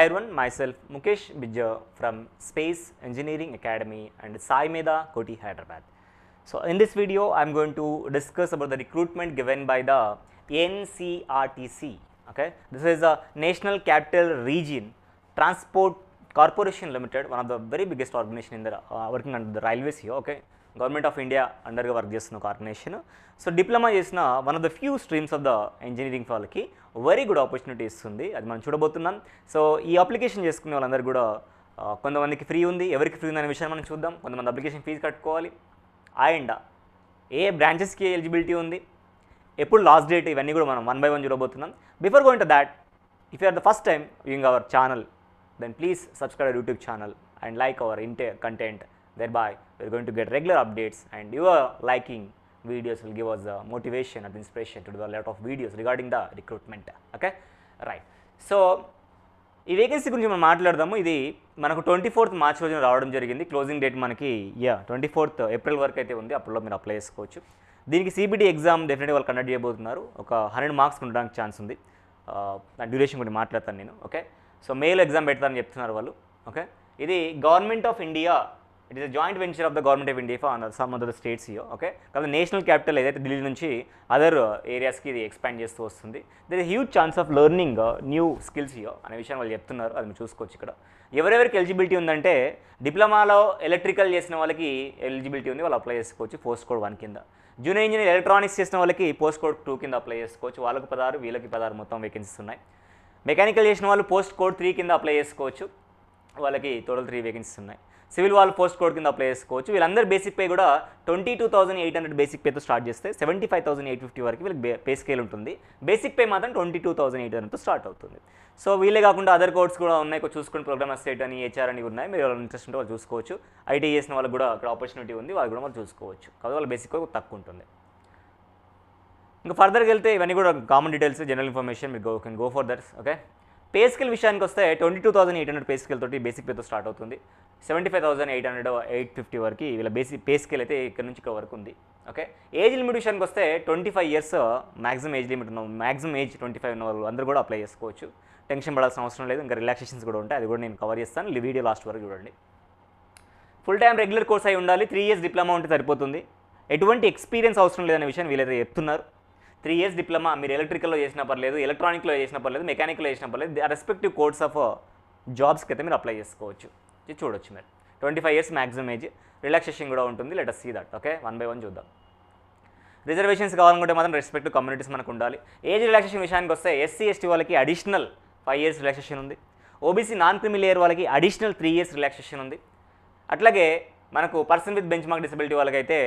Hi everyone, myself Mukesh Bijja from Space Engineering Academy and Sai Meda, Koti, Hyderabad. So in this video, I am going to discuss about the recruitment given by the NCRTC. Okay, this is a National Capital Region Transport Corporation Limited, one of the very biggest organization in the working under the railways here. Okay, Government of India under work చేస్తున్న ఒక organisation. So diploma చేసిన one of the few streams of the engineering వాళ్ళకి very good opportunity ఇస్తుంది, అది మనం చూడబోతున్నాం. So ఈ application చేసుకునే వాళ్ళందరూ కూడా కొంతమందికి ఫ్రీ ఉంది, ఎవరికి ఫ్రీ ఉంది అనే విషయాన్ని మనం చూద్దాం. కొంతమంది అప్లికేషన్ ఫీజు కట్టుకోవాలి, అండ్ ఏ బ్రాంచెస్కి ఎలిజిబిలిటీ ఉంది, ఎప్పుడు లాస్ట్ డేట్, ఇవన్నీ కూడా మనం 1 by 1 చూడబోతున్నాం. Before going to that, if you are the first time viewing our channel, then please subscribe our YouTube channel and like our content. Thereby we are going to get regular updates, and your liking videos will give us the motivation and inspiration to do a lot of videos regarding the recruitment. Okay, right. So ఈ vacancy గురించి మనం మాట్లాడదాము. ఇది మనకు 24th March రోజున రావడం జరిగింది. Closing date మనకి 24th April వరకు అయితే ఉంది, అప్పుడు మీరు అప్లై చేసుకోవచ్చు. దీనికి సిబిటి ఎగ్జామ్ డెఫినెట్గా వాళ్ళు కండక్ట్ చేయబోతున్నారు. ఒక 100 మార్క్స్ ఉండడానికి ఛాన్స్ ఉంది. డ్యూరేషన్ గురించి మాట్లాడతాను నేను. ఓకే, సో మేల్ ఎగ్జామ్ పెడతారని చెప్తున్నారు వాళ్ళు. ఓకే, ఇది government of India, it is a joint venture of the government of India for some of the states here. Okay, కాబట్టి నేషనల్ క్యాపిటల్ ఏదైతే ఢిల్లీ నుంచి అదర్ ఏరియాస్కి ఇది ఎక్స్పాండ్ చేస్తూ వస్తుంది. There is huge chance of learning new skills here అనే విషయం వాళ్ళు చెప్తున్నారు, అది మీరు చూసుకోవచ్చు. ఇక్కడ ఎవరెవరికి ఎలిజిబిలిటీ ఉందంటే, డిప్లొమాలో ఎలక్ట్రికల్ చేసిన వాళ్ళకి ఎలిజిబిలిటీ ఉంది, వాళ్ళు అప్లై చేసుకోవచ్చు పోస్ట్ కోడ్ 1 కింద. జూనియర్ ఇంజనీర్ ఎలక్ట్రానిక్స్ చేసిన వాళ్ళకి పోస్ట్ కోడ్ 2 కింద అప్లై చేసుకోవచ్చు. వాళ్ళకి 16, వీళ్ళకి 16 మొత్తం వేకెన్సీస్ ఉన్నాయి. మెకానికల్ చేసిన వాళ్ళు పోస్ట్ కోడ్ 3 కింద అప్లై చేసుకోవచ్చు, వాళ్ళకి టోటల్ 3 వేకెన్సీస్ ఉన్నాయి. సివిల్ వాళ్ళు పోస్ట్ కోడ్ కింద అప్లై చేసుకోవచ్చు. వీళ్ళందరూ బేసిక్ పే కూడా 22,800 బేసిక్ పేతో స్టార్ట్ చేస్తే 75,850 వరకు వీళ్ళకి పే స్కేల్ ఉంటుంది. బేసిక్ పే మాత్రం 22,800తో స్టార్ట్ అవుతుంది. సో వీళ్ళే కాకుండా అదర్ కోడ్స్ కూడా ఉన్నాయి, చూసుకుని ప్రోగ్రామ్ అసిస్టెంట్ అని, హెచ్ఆర్ అని ఉన్నాయి. మీరు ఇంట్రెస్ట్ ఉంటే వాళ్ళు చూసుకోవచ్చు. ఐటీ చేసిన వాళ్ళకి కూడా అక్కడ ఆపర్చునిటీ ఉంది, వాళ్ళు కూడా వాళ్ళు చూసుకోవచ్చు. కాబట్టి వాళ్ళ బేసిక్ పే తక్కువ ఉంటుంది. ఇంకా ఫర్దర్కి వెళ్తే ఇవన్నీ కూడా కామన్ డీటెయిల్స్, జనరల్ ఇన్ఫర్మేషన్, మీరు can go for that's. Okay, pay scale విషయానికి వస్తే 22,800 పే స్కేల్ తోటి బేసిక్ పేతో స్టార్ట్ అవుతుంది. 75,800, 850 వరకు వీళ్ళ బేసిక్ పే స్కేల్ అయితే ఇక్కడ నుంచి ఇక్కడ వరకు ఉంది. ఓకే, ఏజ్ లిమిట్ విషయానికి వస్తే 25 ఇయర్స్ మ్యాక్సిమం ఏజ్ లిమిట్ ఉన్న, మ్యాక్సిమం ఏజ్ 25 ఉన్న వాళ్ళు అందరూ కూడా అప్లై చేసుకోవచ్చు. టెన్షన్ పడాల్సిన అవసరం లేదు. ఇంకా రిలాక్సేషన్స్ కూడా ఉంటాయి, అది కూడా నేను కవర్ చేస్తాను. వీడియో లాస్ట్ వరకు చూడండి. ఫుల్ టైం రెగ్యులర్ కోర్స్ అయి ఉండాలి. 3 years డిప్లొమా ఉంటే సరిపోతుంది. ఎటువంటి ఎక్స్పీరియన్స్ అవసరం లేదనే విషయం వీళ్ళైతే చెప్తున్నారు. 3 years డిప్లొమా మీరు ఎలక్ట్రికల్లో చేసినా పర్లేదు, ఎలక్ట్రానిక్లో చేసినా పర్లేదు, మెకానికల్లో చేసినా పర్లేదు, రెస్పెక్టివ్ కోడ్స్ ఆఫ్ జాబ్స్కి అయితే మీరు అప్లై చేసుకోవచ్చు. ఇది చూడొచ్చు మీరు. 25 years మ్యాక్సిమం ఏజ్, రిలాక్సేషన్ కూడా ఉంటుంది. Let us see that. Okay, 1 by 1 చూద్దాం. రిజర్వేషన్స్ కావాలనుకుంటే మాత్రం రెస్పెక్టివ్ కమ్యూనిటీస్ మనకు ఉండాలి. ఏజ్ రిలాక్సేషన్ విషయానికి వస్తే ఎస్సీ ఎస్టీ వాళ్ళకి అడిషనల్ 5 years రిలాక్సేషన్ ఉంది. ఓబీసీ నాన్ క్రిమి లేయర్ వాళ్ళకి అడిషనల్ 3 years రిలాక్సేషన్ ఉంది. అట్లాగే మనకు person with benchmark disability వాళ్ళకైతే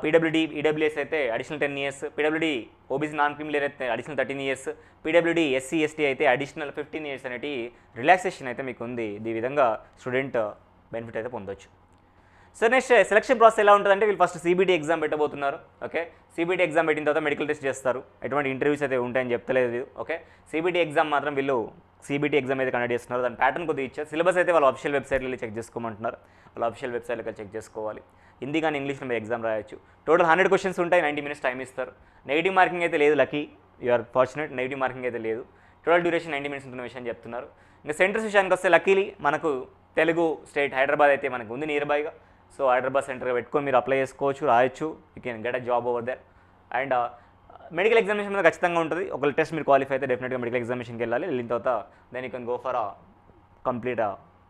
పీడబ్ల్యూడీ, ఈడబ్ల్యూఎస్ అయితే additional 10 years, PWD OBC non creamy layer అయితే additional 13 years, PWD SC ST అయితే అడిషనల్ 15 years అనేటి రిలాక్సేషన్ అయితే మీకు ఉంది. ఈ విధంగా స్టూడెంట్ బెనిఫిట్ అయితే పొందొచ్చు. సో నెక్స్ట్ సెలక్షన్ ప్రాసెస్ ఎలా ఉంటుందంటే, వీళ్ళు ఫస్ట్ సిబిటి ఎగ్జామ్ పెట్టబోతున్నారు. ఓకే, సిబిటి ఎగ్జామ్ పెట్టిన తర్వాత మెడికల్ టెస్ట్ చేస్తారు. ఎటువంటి ఇంటర్వ్యూస్ అయితే ఉంటాయని చెప్తలేదు. ఓకే, సిబిటి ఎగ్జామ్ మాత్రం వీళ్ళు సిబిటి ఎగ్జామ్ అయితే కండక్ట్ చేస్తున్నారు. దాని ప్యాటర్న్ కొద్దిగా ఇచ్చారు. సిలబస్ అయితే వాళ్ళ అఫిషియల్ వెబ్సైట్లో వెళ్ళి చెక్ చేసుకోమంటున్నారు. వాళ్ళ అఫిషియల్ వెబ్సైట్లో చెక్ చేసుకోవాలి. హిందీ కానీ ఇంగ్లీష్లో మీరు ఎగ్జామ్ రాయొచ్చు. టోటల్ 100 questions ఉంటాయి, 90 minutes టైం ఇస్తారు. నెగిటివ్ మార్కింగ్ అయితే లేదు, lucky you are fortunate, negative marking అయితే లేదు. టోటల్ డ్యూరేషన్ 90 minutes ఉంటున్న విషయం చెప్తున్నారు. ఇంకా సెంటర్స్ విషయానికి వస్తే లక్కీలీ మనకు తెలుగు స్టేట్ హైదరాబాద్ అయితే మనకు ఉంది నియర్ బైగా. సో హైదరాబాద్ సెంటర్గా పెట్టుకొని మీరు అప్లై చేసుకోవచ్చు, రాయొచ్చు. You can get a job over there. And medical examination మీద ఖచ్చితంగా ఉంటుంది. ఒక టెస్ట్ మీరు క్వాలిఫై అయితే డెఫినెట్గా మెడికల్ ఎగ్జామినేషన్కి వెళ్ళాలి. వెళ్ళిన తర్వాత then you can go for complete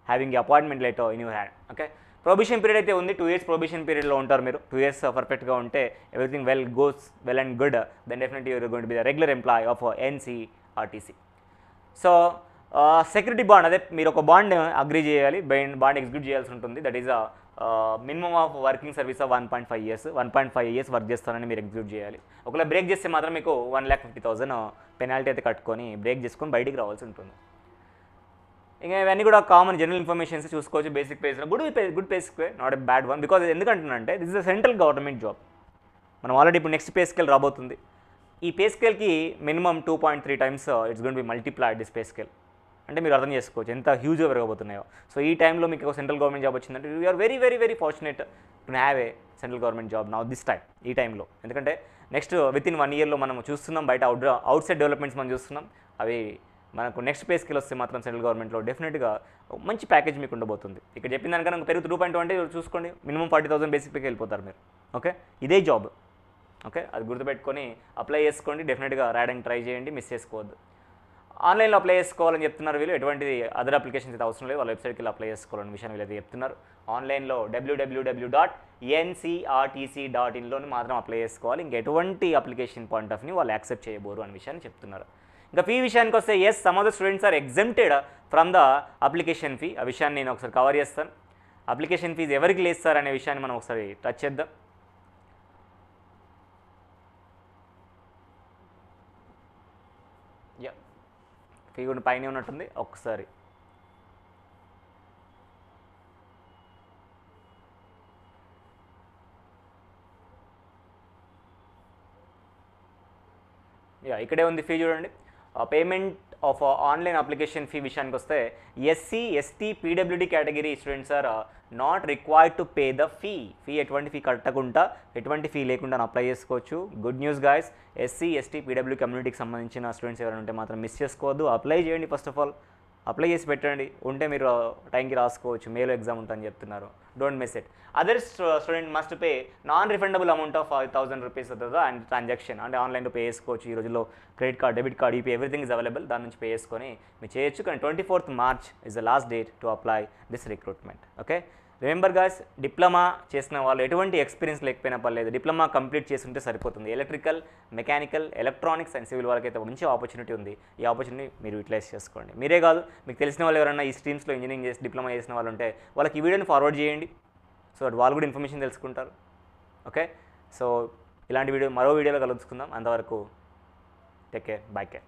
having appointment letter in your hand. Okay, probation period అయితే ఉంది. 2 years ప్రొబేషన్ పీరియడ్లో ఉంటారు మీరు. 2 years పర్ఫెక్ట్గా ఉంటే, everything goes well and good, then definitely you're going to be the regular employee of NCRTC. So security bond, అదే మీరు ఒక బాండ్ అగ్రీ చేయాలి, బాండ్ ఎగ్జిక్యూట్ చేయాల్సి ఉంటుంది. That is minimum of working service of 1.5 years. 1.5 years work చేస్తారని మీరు execute చేయాలి. ఒకవేళ బ్రేక్ చేస్తే మాత్రం మీకు 1,50,000 పెనాల్టీ అయితే కట్టుకొని బ్రేక్ చేసుకొని బయటికి రావాల్సి ఉంటుంది. ఇంకా ఇవన్నీ కూడా కామన్ జనరల్ ఇన్ఫర్మేషన్స్ చూసుకోవచ్చు. Basic pay's good basic pay, not a bad one. Because ఎందుకంటున్నానంటే this is a central government job. మనం ఆల్రెడీ ఇప్పుడు నెక్స్ట్ పే స్కేల్ రాబోతుంది. ఈ పే స్కేల్కి minimum 2.3 times it's going to be multiplied this pay scale. అంటే మీరు అర్థం చేసుకోవచ్చు ఎంత హ్యూజ్గా పెరగబోతున్నాయో. సో ఈ టైంలో మీకు ఒక సెంట్రల్ గవర్నమెంట్ జాబ్ వచ్చిందంటే you are very very very fortunate to have a central government job now this time, ఈ టైంలో. ఎందుకంటే నెక్స్ట్ విత్ ఇన్ 1 yearలో మనం చూస్తున్నాం బయట అవుట్ సైడ్ డెవలప్మెంట్స్ మనం చూస్తున్నాం. అవి మనకు నెక్స్ట్ పే స్కేల్ వస్తే మాత్రం సెంట్రల్ గవర్నమెంట్లో డెఫినెట్గా మంచి ప్యాకేజ్ మీకు ఉండబోతుంది. ఇక్కడ చెప్పిన దానికన్నా పెరుగు 2.2 అంటే చూసుకోండి, మినిమం 40,000 బేసిక్ పేకి వెళ్ళిపోతారు మీరు. ఓకే, ఇదే జాబ్. ఓకే, అది గుర్తుపెట్టుకొని అప్లై చేసుకోండి. డెఫినెట్గా రాయడానికి ట్రై చేయండి, మిస్ చేసుకోవద్దు. ఆన్లైన్లో అప్లై చేసుకోవాలని చెప్తున్నారు వీళ్ళు, ఎటువంటి అదర్ అప్లికేషన్స్ అయితే అవసరం లేదు, వాళ్ళ వెబ్సైట్కి వెళ్ళి అప్లై చేసుకోవాలని విషయాన్ని వీళ్ళైతే చెప్తున్నారు. ఆన్లైన్లో www.ncrtc.in మాత్రం అప్లై చేసుకోవాలి, ఇంకెటువంటి అప్లికేషన్ పాయింట్ ఆఫ్ వ్యూ వాళ్ళు యాక్సెప్ట్ చేయబోరు అనే విషయాన్ని చెప్తున్నారు. ఇంకా ఫీ విషయానికి వస్తే yes, some of the students are exempted from the application fee. ఆ విషయాన్ని నేను ఒకసారి కవర్ చేస్తాను. అప్లికేషన్ ఫీజు ఎవరికి లేదు సార్ అనే విషయాన్ని మనం ఒకసారి టచ్ చేద్దాం. ఫీ కూడా పైన ఉన్నట్టుంది, ఒకసారి ఇక్కడే ఉంది ఫీ చూడండి. Payment of online application fee విషయానికి వస్తే SC, ST, PWD category students are not required to pay the fee. ఎటువంటి ఫీ కట్టకుండా, ఎటువంటి ఫీ లేకుండా అప్లై చేసుకోవచ్చు. Good news guys, SC, ST, PW కమ్యూనిటీకి సంబంధించిన స్టూడెంట్స్ ఎవరైనా ఉంటే మాత్రం మిస్ చేసుకోవద్దు, అప్లై చేయండి. ఫస్ట్ ఆఫ్ ఆల్ అప్లై చేసి పెట్టండి, ఉంటే మీరు టైంకి రాసుకోవచ్చు. మేలో ఎగ్జామ్ ఉంటుందని చెప్తున్నారు, don't miss it. Other student must pay non refundable amount of 5,000 rupees అవుతుందా అండ్ ట్రాన్సాక్షన్ అంటే ఆన్లైన్లో పే చేసుకోవచ్చు. ఈ రోజుల్లో credit card, debit card, UP everything is available, దాని నుంచి పే చేసుకొని మీరు చేయొచ్చు. కానీ 24th March is the last date to apply this recruitment. Okay, remember guys, diploma చేసిన వాళ్ళు ఎటువంటి ఎక్స్పీరియన్స్ లేకపోయినా పర్లేదు, డిప్లొమా కంప్లీట్ చేస్తుంటే సరిపోతుంది. Electrical, mechanical, electronics and civil వాళ్ళకైతే మంచి ఆపర్చునిటీ ఉంది. ఈ ఆపర్చునిటీ మీరు యూటిలైజ్ చేసుకోండి. మీరే కాదు, మీకు తెలిసిన వాళ్ళు ఎవరైనా ఈ స్ట్రీమ్స్లో ఇంజనీరింగ్ చేసి డిప్లొమా చేసిన వాళ్ళు ఉంటే వాళ్ళకి ఈ వీడియోని ఫార్వర్డ్ చేయండి, సో వాళ్ళు కూడా ఇన్ఫర్మేషన్ తెలుసుకుంటారు. ఓకే, సో ఇలాంటి మరో వీడియోలో కలుసుకుందాం. అంతవరకు టేక్ కేర్, బై కేర్.